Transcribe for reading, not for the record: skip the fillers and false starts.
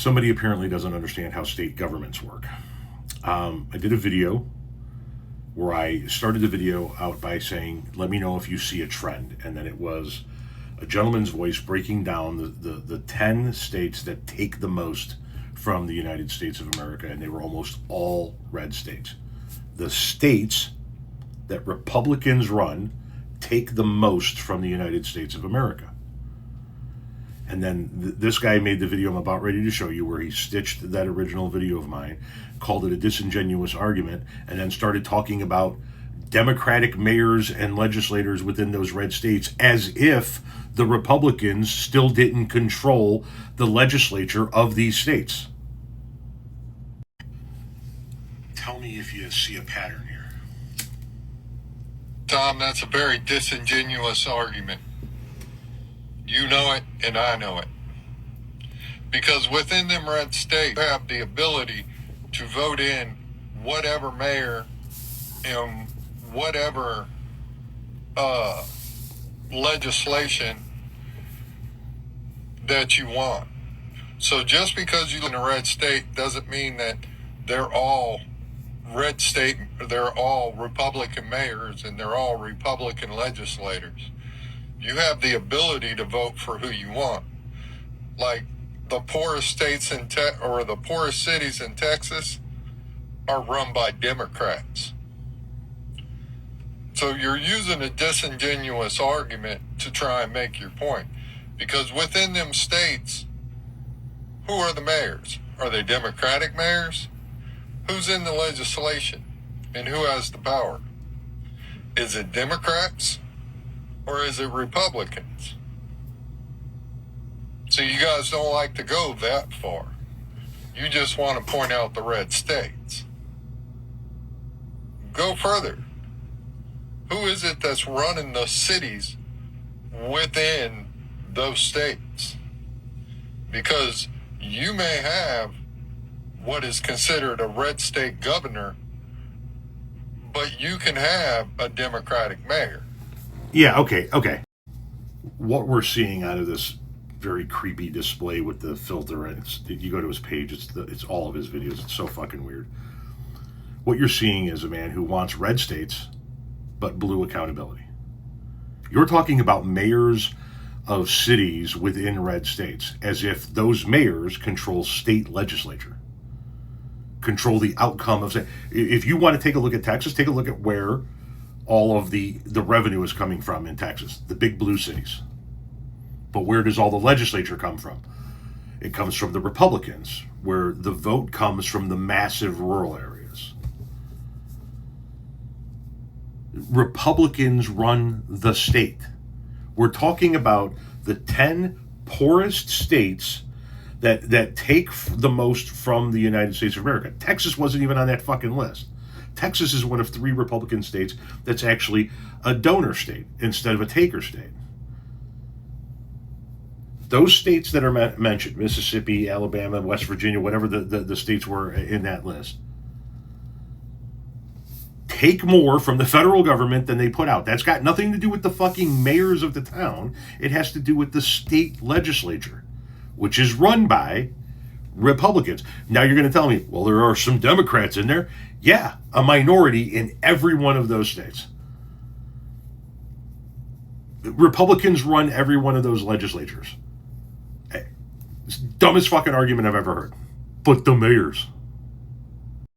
Somebody apparently doesn't understand how state governments work. I did a video where I started the video out by saying, let me know if you see a trend. And then it was a gentleman's voice breaking down the 10 states that take the most from the United States of America, and they were almost all red states. The states that Republicans run take the most from the United States of America. And then this guy made the video I'm about ready to show you, where he stitched that original video of mine, called it a disingenuous argument, and then started talking about Democratic mayors and legislators within those red states as if the Republicans still didn't control the legislature of these states. Tell me if you see a pattern here. Tom, that's a very disingenuous argument. You know it, and I know it. Because within them red states, you have the ability to vote in whatever mayor and whatever legislation that you want. So just because you live in a red state doesn't mean that they're all red state, they're all Republican mayors and they're all Republican legislators. You have the ability to vote for who you want. Like the poorest states in or the poorest cities in Texas are run by Democrats. So you're using a disingenuous argument to try and make your point. Because within them states, who are the mayors? Are they Democratic mayors? Who's in the legislation? And who has the power? Is it Democrats? Or is it Republicans? So you guys don't like to go that far. You just want to point out the red states. Go further. Who is it that's running the cities within those states? Because you may have what is considered a red state governor, but you can have a Democratic mayor. Yeah, okay. What we're seeing out of this very creepy display with the filter, and you go to his page, it's all of his videos. It's so fucking weird. What you're seeing is a man who wants red states, but blue accountability. You're talking about mayors of cities within red states, as if those mayors control state legislature, control the outcome of. If you want to take a look at Texas, take a look at where all of the revenue is coming from in Texas, the big blue cities. But where does all the legislature come from? It comes from the Republicans, where the vote comes from the massive rural areas. Republicans run the state. We're talking about the 10 poorest states that take the most from the United States of America. Texas wasn't even on that fucking list. Texas is one of 3 Republican states that's actually a donor state instead of a taker state. Those states that are mentioned, Mississippi, Alabama, West Virginia, whatever the states were in that list, take more from the federal government than they put out. That's got nothing to do with the fucking mayors of the town. It has to do with the state legislature, which is run by Republicans. Now you're going to tell me, well, there are some Democrats in there. Yeah, a minority in every one of those states. Republicans run every one of those legislatures. It's the dumbest fucking argument I've ever heard. But the mayors.